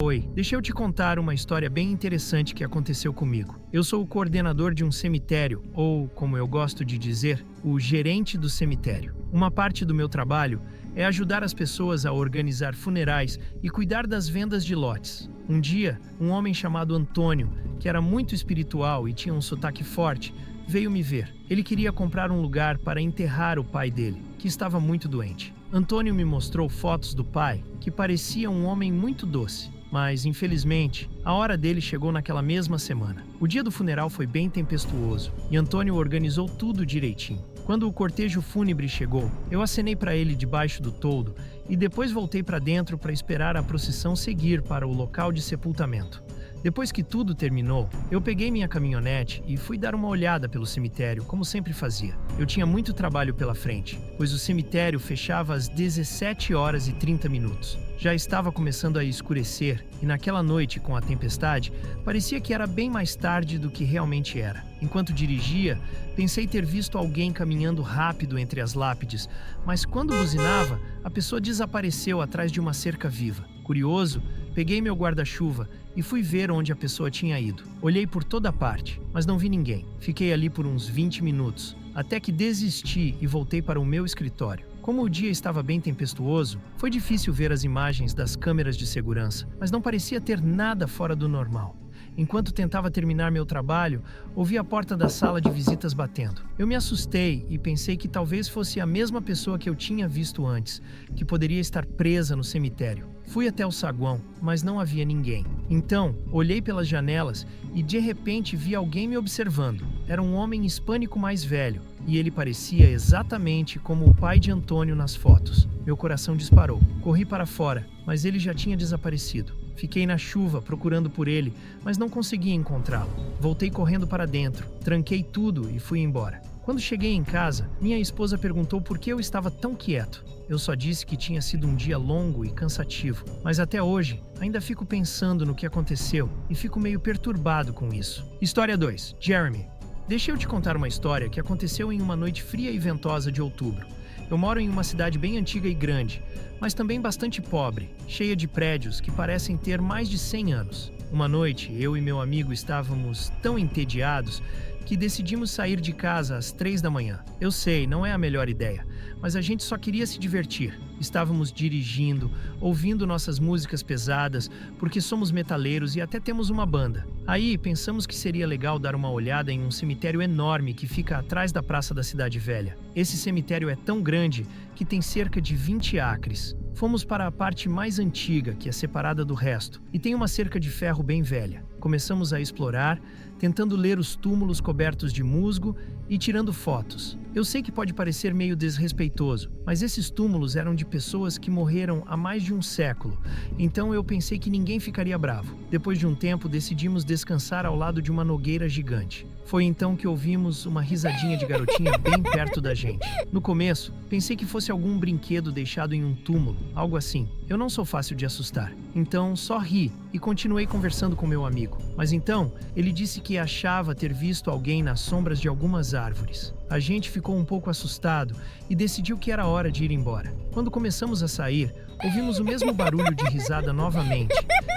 Oi, deixa eu te contar uma história bem interessante que aconteceu comigo. Eu sou o coordenador de um cemitério, ou, como eu gosto de dizer, o gerente do cemitério. Uma parte do meu trabalho é ajudar as pessoas a organizar funerais e cuidar das vendas de lotes. Um dia, um homem chamado Antônio, que era muito espiritual e tinha um sotaque forte, veio me ver. Ele queria comprar um lugar para enterrar o pai dele, que estava muito doente. Antônio me mostrou fotos do pai, que parecia um homem muito doce. Mas, infelizmente, a hora dele chegou naquela mesma semana. O dia do funeral foi bem tempestuoso e Antônio organizou tudo direitinho. Quando o cortejo fúnebre chegou, eu acenei para ele debaixo do toldo e depois voltei para dentro para esperar a procissão seguir para o local de sepultamento. Depois que tudo terminou, eu peguei minha caminhonete e fui dar uma olhada pelo cemitério, como sempre fazia. Eu tinha muito trabalho pela frente, pois o cemitério fechava às 17h30. Já estava começando a escurecer e naquela noite, com a tempestade, parecia que era bem mais tarde do que realmente era. Enquanto dirigia, pensei ter visto alguém caminhando rápido entre as lápides, mas quando buzinava, a pessoa desapareceu atrás de uma cerca viva. Curioso, peguei meu guarda-chuva e fui ver onde a pessoa tinha ido. Olhei por toda parte, mas não vi ninguém. Fiquei ali por uns 20 minutos, até que desisti e voltei para o meu escritório. Como o dia estava bem tempestuoso, foi difícil ver as imagens das câmeras de segurança, mas não parecia ter nada fora do normal. Enquanto tentava terminar meu trabalho, ouvi a porta da sala de visitas batendo. Eu me assustei e pensei que talvez fosse a mesma pessoa que eu tinha visto antes, que poderia estar presa no cemitério. Fui até o saguão, mas não havia ninguém. Então, olhei pelas janelas e de repente vi alguém me observando. Era um homem hispânico mais velho, e ele parecia exatamente como o pai de Antônio nas fotos. Meu coração disparou. Corri para fora, mas ele já tinha desaparecido. Fiquei na chuva procurando por ele, mas não consegui encontrá-lo. Voltei correndo para dentro, tranquei tudo e fui embora. Quando cheguei em casa, minha esposa perguntou por que eu estava tão quieto. Eu só disse que tinha sido um dia longo e cansativo, mas até hoje ainda fico pensando no que aconteceu e fico meio perturbado com isso. História 2. Jeremy. Deixa eu te contar uma história que aconteceu em uma noite fria e ventosa de outubro. Eu moro em uma cidade bem antiga e grande, mas também bastante pobre, cheia de prédios que parecem ter mais de 100 anos. Uma noite, eu e meu amigo estávamos tão entediados que decidimos sair de casa às 3 da manhã. Eu sei, não é a melhor ideia, mas a gente só queria se divertir. Estávamos dirigindo, ouvindo nossas músicas pesadas, porque somos metaleiros e até temos uma banda. Aí, pensamos que seria legal dar uma olhada em um cemitério enorme que fica atrás da Praça da Cidade Velha. Esse cemitério é tão grande que tem cerca de 20 acres. Fomos para a parte mais antiga, que é separada do resto, e tem uma cerca de ferro bem velha. Começamos a explorar, tentando ler os túmulos cobertos de musgo e tirando fotos. Eu sei que pode parecer meio desrespeitoso, mas esses túmulos eram de pessoas que morreram há mais de um século, então eu pensei que ninguém ficaria bravo. Depois de um tempo, decidimos descansar ao lado de uma nogueira gigante. Foi então que ouvimos uma risadinha de garotinha bem perto da gente. No começo, pensei que fosse algum brinquedo deixado em um túmulo, algo assim. Eu não sou fácil de assustar, então só ri e continuei conversando com meu amigo. Mas então, ele disse que achava ter visto alguém nas sombras de algumas árvores. A gente ficou um pouco assustado e decidiu que era hora de ir embora. Quando começamos a sair, ouvimos o mesmo barulho de risada novamente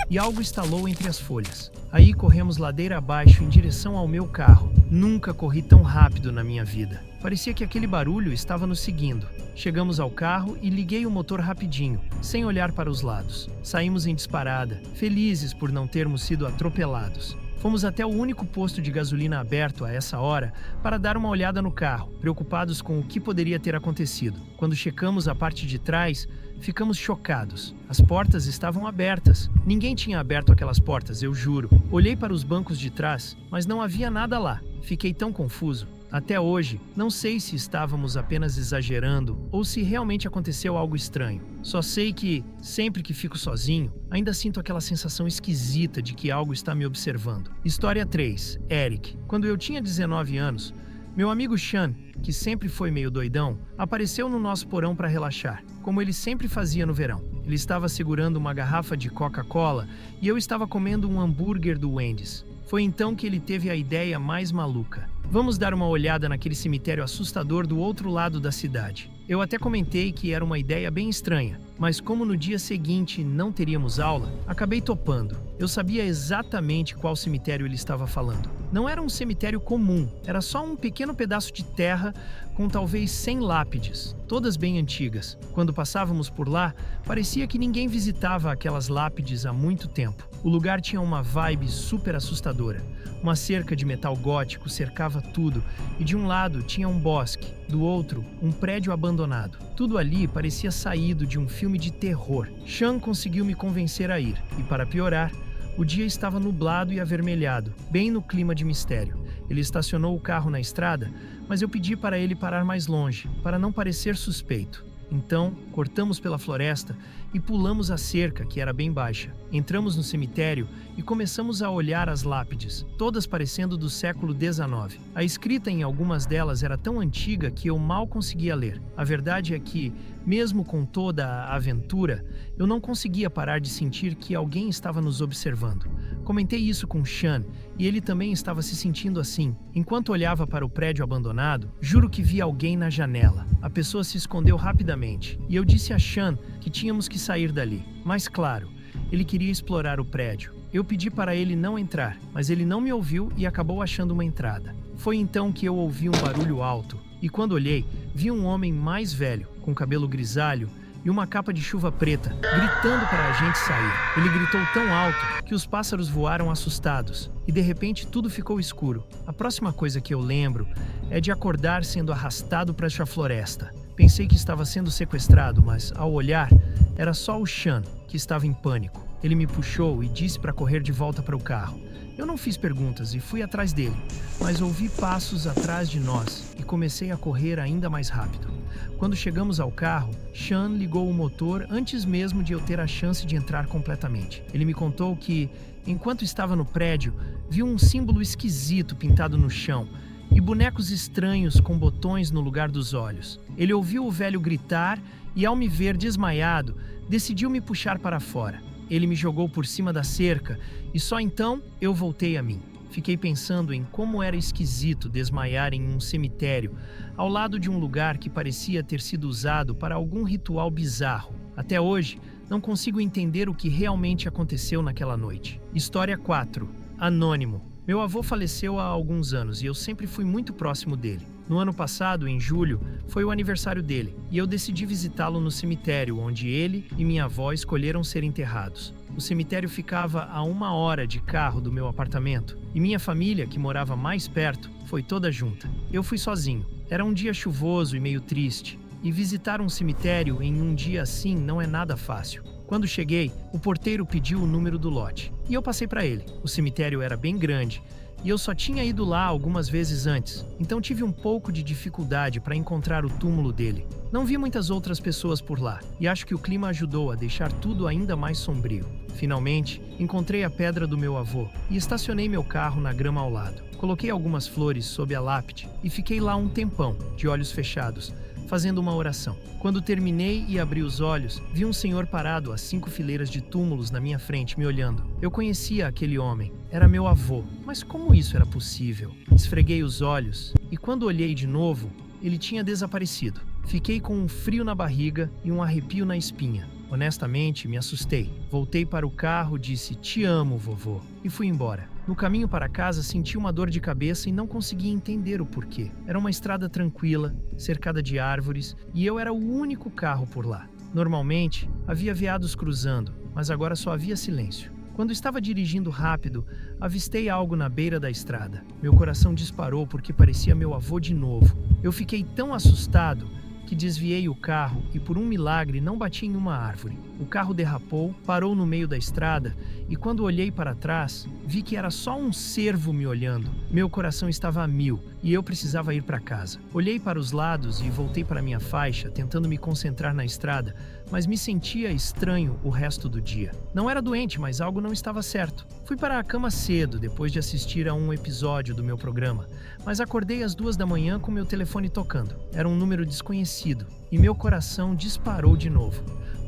e algo estalou entre as folhas. Aí corremos ladeira abaixo em direção ao meu carro. Nunca corri tão rápido na minha vida. Parecia que aquele barulho estava nos seguindo. Chegamos ao carro e liguei o motor rapidinho, sem olhar para os lados. Saímos em disparada, felizes por não termos sido atropelados. Fomos até o único posto de gasolina aberto a essa hora para dar uma olhada no carro, preocupados com o que poderia ter acontecido. Quando checamos a parte de trás, ficamos chocados. As portas estavam abertas. Ninguém tinha aberto aquelas portas, eu juro. Olhei para os bancos de trás, mas não havia nada lá. Fiquei tão confuso. Até hoje, não sei se estávamos apenas exagerando ou se realmente aconteceu algo estranho. Só sei que, sempre que fico sozinho, ainda sinto aquela sensação esquisita de que algo está me observando. História 3. Eric. Quando eu tinha 19 anos, meu amigo Sean, que sempre foi meio doidão, apareceu no nosso porão para relaxar, como ele sempre fazia no verão. Ele estava segurando uma garrafa de Coca-Cola e eu estava comendo um hambúrguer do Wendy's. Foi então que ele teve a ideia mais maluca. Vamos dar uma olhada naquele cemitério assustador do outro lado da cidade. Eu até comentei que era uma ideia bem estranha, mas como no dia seguinte não teríamos aula, acabei topando. Eu sabia exatamente qual cemitério ele estava falando. Não era um cemitério comum, era só um pequeno pedaço de terra com talvez 100 lápides, todas bem antigas. Quando passávamos por lá, parecia que ninguém visitava aquelas lápides há muito tempo. O lugar tinha uma vibe super assustadora. Uma cerca de metal gótico cercava tudo, e de um lado tinha um bosque, do outro, um prédio abandonado. Tudo ali parecia saído de um filme de terror. Sean conseguiu me convencer a ir, e para piorar, o dia estava nublado e avermelhado, bem no clima de mistério. Ele estacionou o carro na estrada, mas eu pedi para ele parar mais longe, para não parecer suspeito. Então, cortamos pela floresta e pulamos a cerca, que era bem baixa. Entramos no cemitério e começamos a olhar as lápides, todas parecendo do século XIX. A escrita em algumas delas era tão antiga que eu mal conseguia ler. A verdade é que, mesmo com toda a aventura, eu não conseguia parar de sentir que alguém estava nos observando. Comentei isso com Sean e ele também estava se sentindo assim. Enquanto olhava para o prédio abandonado, juro que vi alguém na janela. A pessoa se escondeu rapidamente e eu disse a Sean que tínhamos que sair dali. Mas claro, ele queria explorar o prédio. Eu pedi para ele não entrar, mas ele não me ouviu e acabou achando uma entrada. Foi então que eu ouvi um barulho alto e quando olhei, vi um homem mais velho, com cabelo grisalho e uma capa de chuva preta, gritando para a gente sair. Ele gritou tão alto que os pássaros voaram assustados e de repente tudo ficou escuro. A próxima coisa que eu lembro é de acordar sendo arrastado para essa floresta. Pensei que estava sendo sequestrado, mas ao olhar, era só o Sean, que estava em pânico. Ele me puxou e disse para correr de volta para o carro. Eu não fiz perguntas e fui atrás dele, mas ouvi passos atrás de nós e comecei a correr ainda mais rápido. Quando chegamos ao carro, Sean ligou o motor antes mesmo de eu ter a chance de entrar completamente. Ele me contou que, enquanto estava no prédio, viu um símbolo esquisito pintado no chão e bonecos estranhos com botões no lugar dos olhos. Ele ouviu o velho gritar e, ao me ver desmaiado, decidiu me puxar para fora. Ele me jogou por cima da cerca e só então eu voltei a mim. Fiquei pensando em como era esquisito desmaiar em um cemitério, ao lado de um lugar que parecia ter sido usado para algum ritual bizarro. Até hoje, não consigo entender o que realmente aconteceu naquela noite. História 4. Anônimo. Meu avô faleceu há alguns anos e eu sempre fui muito próximo dele. No ano passado, em julho, foi o aniversário dele e eu decidi visitá-lo no cemitério onde ele e minha avó escolheram ser enterrados. O cemitério ficava a 1 hora de carro do meu apartamento e minha família, que morava mais perto, foi toda junta. Eu fui sozinho. Era um dia chuvoso e meio triste e visitar um cemitério em um dia assim não é nada fácil. Quando cheguei, o porteiro pediu o número do lote e eu passei para ele. O cemitério era bem grande e eu só tinha ido lá algumas vezes antes, então tive um pouco de dificuldade para encontrar o túmulo dele. Não vi muitas outras pessoas por lá e acho que o clima ajudou a deixar tudo ainda mais sombrio. Finalmente, encontrei a pedra do meu avô e estacionei meu carro na grama ao lado. Coloquei algumas flores sob a lápide e fiquei lá um tempão, de olhos fechados, fazendo uma oração. Quando terminei e abri os olhos, vi um senhor parado a 5 fileiras de túmulos na minha frente, me olhando. Eu conhecia aquele homem. Era meu avô. Mas como isso era possível? Esfreguei os olhos e quando olhei de novo, ele tinha desaparecido. Fiquei com um frio na barriga e um arrepio na espinha. Honestamente, me assustei. Voltei para o carro, disse, "Te amo, vovô", e fui embora. No caminho para casa, senti uma dor de cabeça e não conseguia entender o porquê. Era uma estrada tranquila, cercada de árvores, e eu era o único carro por lá. Normalmente, havia veados cruzando, mas agora só havia silêncio. Quando estava dirigindo rápido, avistei algo na beira da estrada. Meu coração disparou porque parecia meu avô de novo. Eu fiquei tão assustado que desviei o carro e por um milagre não bati em uma árvore. O carro derrapou, parou no meio da estrada e quando olhei para trás, vi que era só um cervo me olhando. Meu coração estava a 1000 e eu precisava ir para casa. Olhei para os lados e voltei para minha faixa, tentando me concentrar na estrada, mas me sentia estranho o resto do dia. Não era doente, mas algo não estava certo. Fui para a cama cedo, depois de assistir a um episódio do meu programa, mas acordei às 2 da manhã com meu telefone tocando. Era um número desconhecido e meu coração disparou de novo.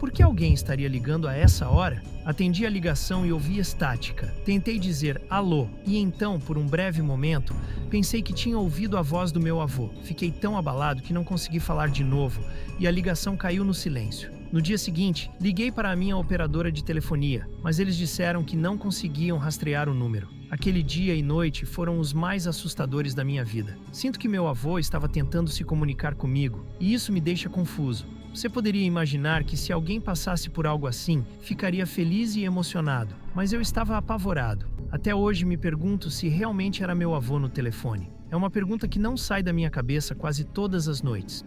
Por que alguém estaria ligando a essa hora? Atendi a ligação e ouvi estática. Tentei dizer alô e então, por um breve momento, pensei que tinha ouvido a voz do meu avô. Fiquei tão abalado que não consegui falar de novo e a ligação caiu no silêncio. No dia seguinte, liguei para a minha operadora de telefonia, mas eles disseram que não conseguiam rastrear o número. Aquele dia e noite foram os mais assustadores da minha vida. Sinto que meu avô estava tentando se comunicar comigo, e isso me deixa confuso. Você poderia imaginar que se alguém passasse por algo assim, ficaria feliz e emocionado, mas eu estava apavorado. Até hoje me pergunto se realmente era meu avô no telefone. É uma pergunta que não sai da minha cabeça quase todas as noites.